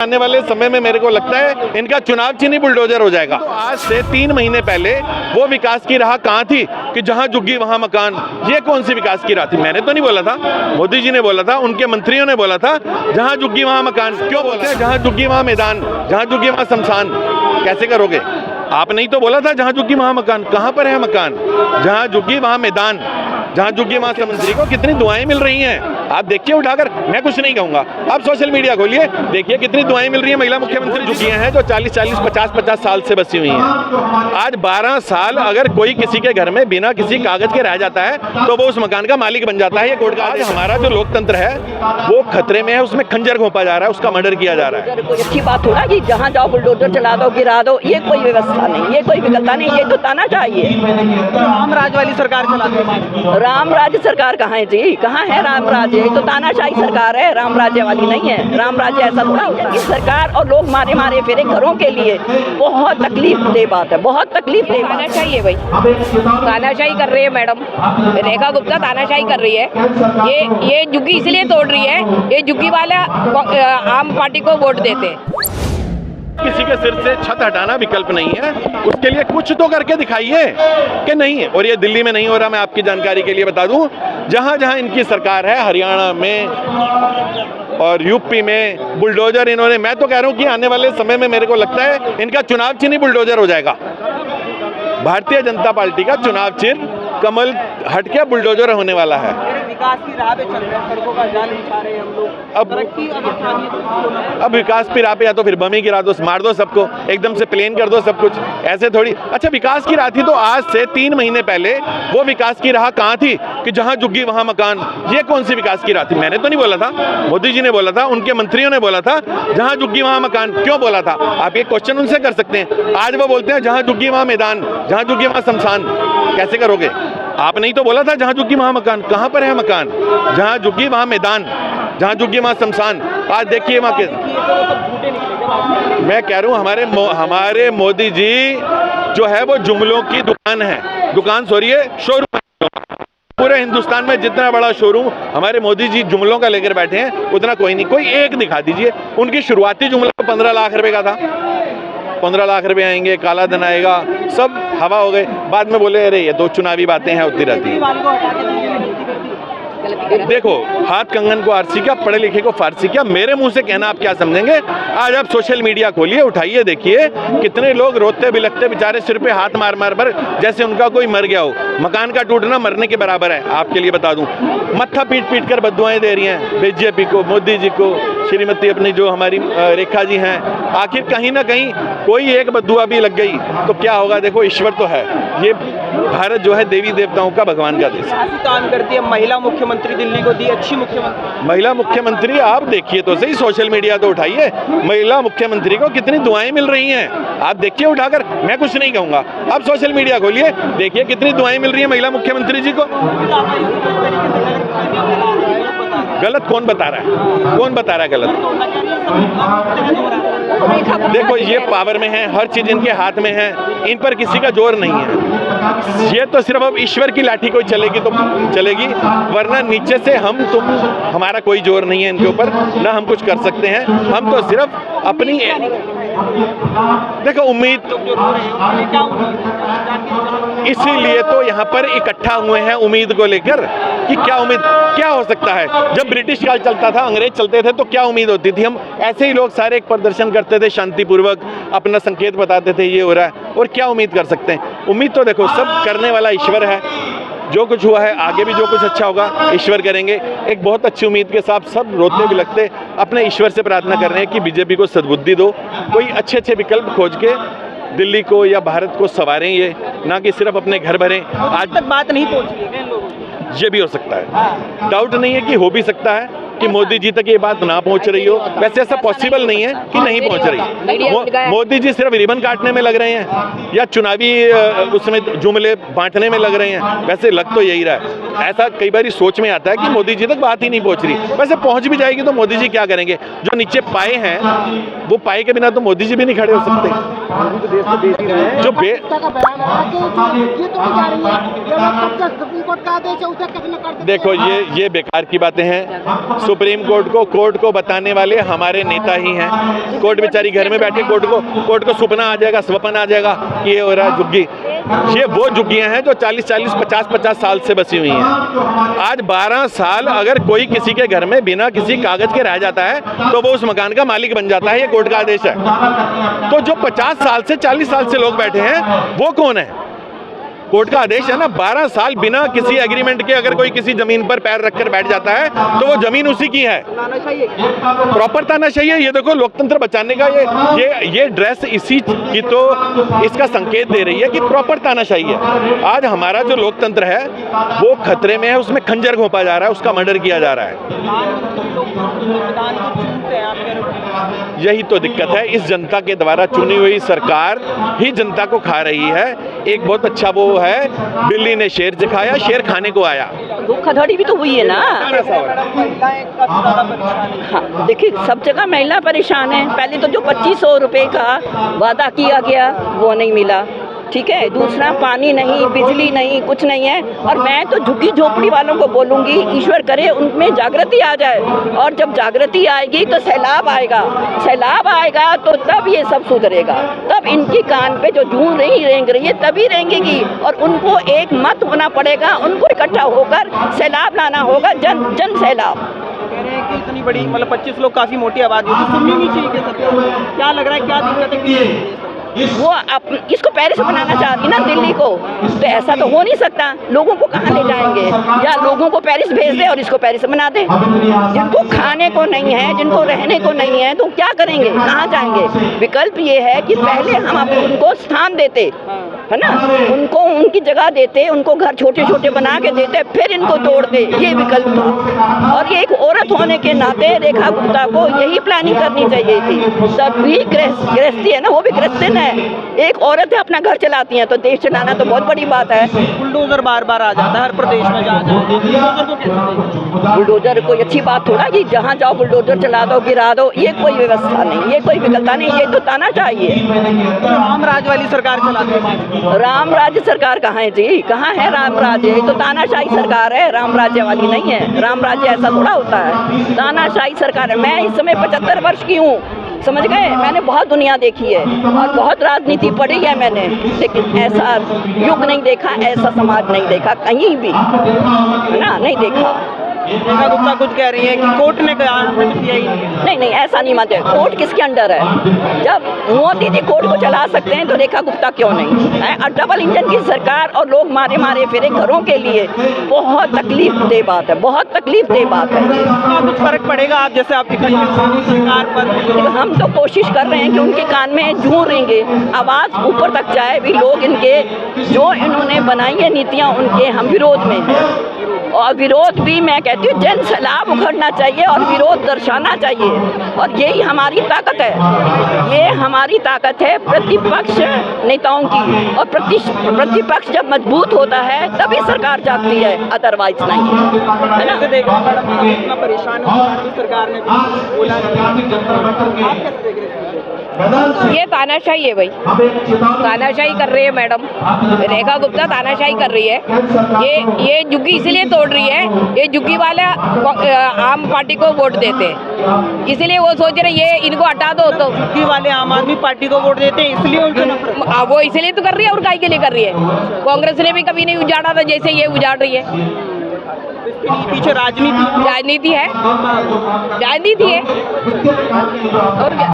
आने वाले समय में मेरे को लगता है इनका चुनाव चिन्ह बुलडोजर हो जाएगा। तो आज से 3 महीने पहले वो विकास की राह कहाँ थी कि जहां झुग्गी वहां मकान। ये कौन सी विकास की राह थी? मैंने तो नहीं बोला था, मोदी जी ने बोला था, उनके मंत्रियों ने बोला था जहां झुग्गी वहां मकान। क्यों बोलते हैं जहां झुग्गी वहां मैदान, जहां झुग्गी वहां शमशान? कैसे करोगे? आपने ही तो बोला था जहां झुग्गी वहां मकान। कहां पर है मकान? जहां झुग्गी वहां मैदान, जहां झुग्गी वहां मंत्री को कितनी दुआएं मिल रही हैं। आप देखिए उठाकर, मैं कुछ नहीं कहूंगा, आप सोशल मीडिया खोलिए, देखिए कितनी दुआएं मिल रही हैं। महिला मुख्यमंत्री झुग्गियां हैं जो 40-40, 50-50 साल से बसी हुई हैं। आज 12 साल अगर कोई किसी के घर में बिना किसी कागज के रह जाता है तो वो उस मकान का मालिक बन जाता है। ये कोर्ट का आज हमारा जो लोकतंत्र है वो खतरे में है, उसमें खंजर घोंपा जा रहा है, उसका मर्डर किया जा रहा है। कोई अच्छी बात थोड़ा कि जहाँ जाओ बुलडोजर चला दो, गिरा दो, ये कोई व्यवस्था नहीं, ये कोई विकलता नहीं, ये तो ताना चाहिए। राम राज वाली सरकार चलाते हैं। राम राज्य सरकार कहाँ है जी? कहाँ है राम राज्य? ये तो तानाशाही सरकार है, राम राज्य वाली नहीं है। राम राज्य ऐसा थोड़ा होता है। सरकार और लोग मारे मारे फिरे घरों के लिए बहुत तकलीफ दे बात है, बहुत तकलीफ दे बात है। तानाशाही है भाई, तानाशाही कर रही है मैडम रेखा गुप्ता, तानाशाही कर रही है। ये झुग्गी इसलिए तोड़ रही है, ये झुग्गी वाला आम पार्टी को वोट देते हैं। किसी के सिर से छत हटाना विकल्प नहीं है, उसके लिए कुछ तो करके दिखाइए कि नहीं है। और ये दिल्ली में नहीं हो रहा, मैं आपकी जानकारी के लिए बता दूं, जहां जहां इनकी सरकार है, हरियाणा में और यूपी में बुलडोजर इन्होंने, मैं तो कह रहा हूं कि आने वाले समय में मेरे को लगता है इनका चुनाव चिन्ह बुलडोजर हो जाएगा। भारतीय जनता पार्टी का चुनाव चिन्ह कमल हट के बुलडोजर होने वाला है। विकास की राह पे चल रहे हैं, सड़कों का जाल बिछा रहे हैं हम लोग। अब विकास की राह पे या तो फिर बम ही गिरा दो, मार दो सबको, एकदम से प्लेन कर दो सब कुछ, ऐसे थोड़ी। अच्छा विकास की राह थी तो आज से 3 महीने पहले वो विकास की राह कहाँ थी कि जहां झुग्गी वहां मकान। ये कौन सी विकास की राह थी? मैंने तो नहीं बोला था, मोदी जी ने बोला था, उनके मंत्रियों ने बोला था जहां झुग्गी वहां मकान। क्यों बोला था? आप ये क्वेश्चन उनसे कर सकते हैं। आज वो बोलते हैं जहां झुग्गी वहां मैदान, जहां झुग्गी वहां शमशान। कैसे करोगे? आपने ही तो बोला था जहां झुग्गी वहां मकान। कहां पर है मकान? जहां झुग्गी वहां मैदान, जहां झुग्गी वहां शमशान। आज देखिए वहां के, मैं कह रहा हूं हमारे मोदी जी जो है वो जुमलों की दुकान है, दुकान सॉरी है, शोरूम है। पूरे हिंदुस्तान में जितना बड़ा शोरूम हमारे मोदी जी जुमलों का लेकर बैठे हैं उतना कोई नहीं। कोई एक दिखा दीजिए। उनकी शुरुआती जुमला 15 लाख रुपए का था, 15 लाख रुपए आएंगे, काला धन आएगा, सब हवा हो गए। बाद में बोले अरे ये तो चुनावी बातें हैं, होती रहती हैं। देखो, हाथ कंगन को आरसी क्या, पढ़े लिखे को फारसी क्या, मेरे मुंह से कहना आप क्या समझेंगे? आज आप सोशल मीडिया खोलिए, उठाइए, देखिए कितने लोग रोते बिलखते बेचारे सिर पे हाथ मार मार पर जैसे उनका कोई मर गया हो। मकान का टूटना मरने के बराबर है, आपके लिए बता दूं। मत्था पीट पीट कर बददुआएं दे रही हैं बीजेपी को, मोदी जी को, श्रीमती अपनी जो हमारी रेखा जी हैं। आखिर कहीं ना कहीं कोई एक बददुआ भी लग गई तो क्या होगा? देखो ईश्वर तो है, ये भारत जो है देवी देवताओं का, भगवान का देश है। काम करती है महिला मुख्यमंत्री, दिल्ली को दी अच्छी मुख्यमंत्री। महिला मुख्यमंत्री आप देखिए तो सही, सोशल मीडिया तो उठाइए, महिला मुख्यमंत्री को कितनी दुआएं मिल रही हैं। आप देखिए उठाकर, मैं कुछ नहीं कहूंगा, आप सोशल मीडिया खोलिए, देखिए कितनी दुआएं मिल रही हैं महिला मुख्यमंत्री जी को। गलत कौन बता रहा है? कौन बता रहा है गलत? देखो ये पावर में है, हर चीज इनके हाथ में है, इन पर किसी का जोर नहीं है। ये तो सिर्फ अब ईश्वर की लाठी कोई चलेगी तो चलेगी, वरना नीचे से हम तुम, हमारा कोई जोर नहीं है इनके ऊपर, ना हम कुछ कर सकते हैं। हम तो सिर्फ अपनी, देखो उम्मीद, इसीलिए तो यहाँ पर इकट्ठा हुए हैं उम्मीद को लेकर कि क्या उम्मीद, क्या हो सकता है। जब ब्रिटिश काल चलता था, अंग्रेज चलते थे तो क्या उम्मीद होती थी? हम ऐसे ही लोग सारे एक प्रदर्शन करते थे, शांतिपूर्वक अपना संकेत बताते थे ये हो रहा है, और क्या उम्मीद कर सकते हैं? उम्मीद तो देखो सब करने वाला ईश्वर है। जो कुछ हुआ है, आगे भी जो कुछ अच्छा होगा ईश्वर करेंगे। एक बहुत अच्छी उम्मीद के साथ सब रोते बिलखते अपने ईश्वर से प्रार्थना कर रहे हैं कि बीजेपी को सद्बुद्धि दो, कोई अच्छे अच्छे विकल्प खोज के दिल्ली को या भारत को संवारें, ये ना कि सिर्फ अपने घर भरें। आज तक बात नहीं पहुंच रही है लोगों, ये भी हो सकता है, डाउट नहीं है कि हो भी सकता है कि मोदी जी तक ये बात ना पहुंच रही हो। वैसे ऐसा पॉसिबल नहीं है कि नहीं पहुंच रही। मोदी जी सिर्फ रिबन काटने में लग रहे हैं या चुनावी उसमें जुमले बांटने में लग रहे हैं, वैसे लग तो यही रहा है। ऐसा कई बार सोच में आता है कि मोदी जी तक बात ही नहीं पहुंच रही। वैसे पहुंच भी जाएगी तो मोदी जी क्या करेंगे? जो नीचे पाए हैं वो पाए के बिना तो मोदी जी भी नहीं खड़े हो सकते। जो कोर्ट का आदेश है उसे कैसे नकार सकते देखो ये बेकार की बातें हैं। सुप्रीम कोर्ट को बताने वाले हमारे नेता ही हैं। कोर्ट बेचारी घर में बैठे कोर्ट को सुपना आ जाएगा, स्वप्न आ जाएगा कि ये हो रहा है झुग्गी। ये वो झुग्गियां हैं जो 40-40, 50-50 साल से बसी हुई हैं। आज 12 साल अगर कोई किसी के घर में बिना किसी कागज के रह जाता है तो वो उस मकान का मालिक बन जाता है। ये कोर्ट का आदेश है। तो जो 50 साल से 40 साल से लोग बैठे हैं वो कौन है? कोर्ट का आदेश है ना। 12 साल बिना किसी एग्रीमेंट के अगर कोई किसी जमीन पर पैर रखकर बैठ जाता है तो वो जमीन उसी की है। प्रॉपर तानाशाही है। ये देखो लोकतंत्र बचाने का ये ड्रेस इसी की तो इसका संकेत दे रही है कि प्रॉपर तानाशाही है। आज हमारा जो लोकतंत्र है वो खतरे में है। उसमें खंजर घोंपा जा रहा है, उसका मर्डर किया जा रहा है। यही तो दिक्कत है। इस जनता के द्वारा चुनी हुई सरकार ही जनता को खा रही है। एक बहुत अच्छा वो है, बिल्ली ने शेर दिखाया, शेर खाने को आया। धोखाधड़ी भी तो हुई है ना। हाँ, देखिए सब जगह महिला परेशान है। पहले तो जो 2500 रुपए का वादा किया गया वो नहीं मिला, ठीक है। दूसरा पानी नहीं, बिजली नहीं, कुछ नहीं है। और मैं तो झुग्गी झोपड़ी वालों को बोलूँगी, ईश्वर करे उनमें जागृति आ जाए। और जब जागृति आएगी तो सैलाब आएगा तो तब ये सब सुधरेगा। तब इनकी कान पे जो जूं नहीं रेंग रही है तभी रेंगेगी। और उनको एक मत होना पड़ेगा, उनको इकट्ठा होकर सैलाब लाना होगा, जन सैलाब। कह रहे हैं कि इतनी बड़ी मतलब 25 लोग काफी मोटी आबादी है, सुननी नहीं चाहिए क्या सरकार? क्या लग रहा है, क्या दिक्कत है? वो इसको पेरिस बनाना चाह रही ना दिल्ली को, तो ऐसा तो हो नहीं सकता। लोगों को कहाँ ले जाएंगे? या लोगों को पेरिस भेज दे और इसको पेरिस बना दे। जिनको खाने को नहीं है, जिनको रहने को नहीं है, तो क्या करेंगे, कहाँ जाएंगे? विकल्प ये है कि पहले हम उनको स्थान देते, है ना, उनको उनकी जगह देते, उनको घर छोटे छोटे बना के देते, फिर इनको तोड़ते। ये विकल्प था। और ये एक औरत होने के नाते रेखा गुप्ता को यही प्लानिंग करनी चाहिए थी। सभी गृहस्थी है ना, वो भी गृहस्थी है। एक औरत है, अपना घर चलाती है, तो देश चलाना तो बहुत बड़ी बात है। बुलडोजर बार बार आ जाता है हर प्रदेश में, बुलडोजर कोई अच्छी बात थोड़ा कि जहाँ जाओ बुलडोजर चला दो, गिरा दो। ये कोई व्यवस्था नहीं, ये कोई विकल्पता नहीं, ये तो ताना चाहिए। राम राज वाली सरकार चलाती है। राम राज्य सरकार कहाँ है जी? कहाँ है राम राज्य? ये तो तानाशाही सरकार है, राम राज्य वाली नहीं है। राम राज्य ऐसा थोड़ा होता है, तानाशाही सरकार है। मैं इस समय 75 वर्ष की हूँ, समझ गए। मैंने बहुत दुनिया देखी है और बहुत राजनीति पढ़ी है मैंने, लेकिन ऐसा युग नहीं देखा, ऐसा समाज नहीं देखा कहीं भी, है ना, नहीं देखा। रेखा गुप्ता कुछ कह रही है कि कोर्ट ने कहा दिया ही नहीं, ऐसा नहीं मानते। कोर्ट किसके अंडर है? जब मोदी जी कोर्ट को चला सकते हैं तो रेखा गुप्ता क्यों नहीं है? और डबल इंजन की सरकार और लोग मारे फिरे घरों के लिए बहुत तकलीफ दे बात है, बहुत तकलीफ दे बात है। कुछ फर्क पड़ेगा आप जैसे आप सरकार पर? हम तो कोशिश कर रहे हैं कि उनके कान में जूं रेंगे, आवाज़ ऊपर तक जाए भी। लोग इनके जो इन्होंने बनाई है नीतियाँ, उनके हम विरोध में हैं। और विरोध भी मैं कहती हूँ जन सैलाब उखड़ना चाहिए और विरोध दर्शाना चाहिए। और यही हमारी ताकत है, ये हमारी ताकत है प्रतिपक्ष नेताओं की। और प्रतिपक्ष जब मजबूत होता है तभी सरकार जागती है, अदरवाइज नहीं, है ना। देखो इतना परेशान है सरकार ने बोला, आप कैसे देख रहे हैं? ये तानाशाही है भाई, तानाशाही कर रही है मैडम रेखा गुप्ता, तानाशाही कर रही है। ये झुग्गी इसलिए तोड़ रही है, ये झुग्गी वाले आम पार्टी को वोट देते हैं, इसलिए वो सोच रहे ये इनको हटा दो। तो झुग्गी वाले आम आदमी पार्टी को वोट देते हैं इसलिए उनको नफरत। वो इसलिए तो कर रही है, और काय के लिए कर रही है? कांग्रेस ने भी कभी नहीं उजाड़ा था जैसे ये उजाड़ रही है। इसके पीछे राजनीति है, राजनीति है और क्या।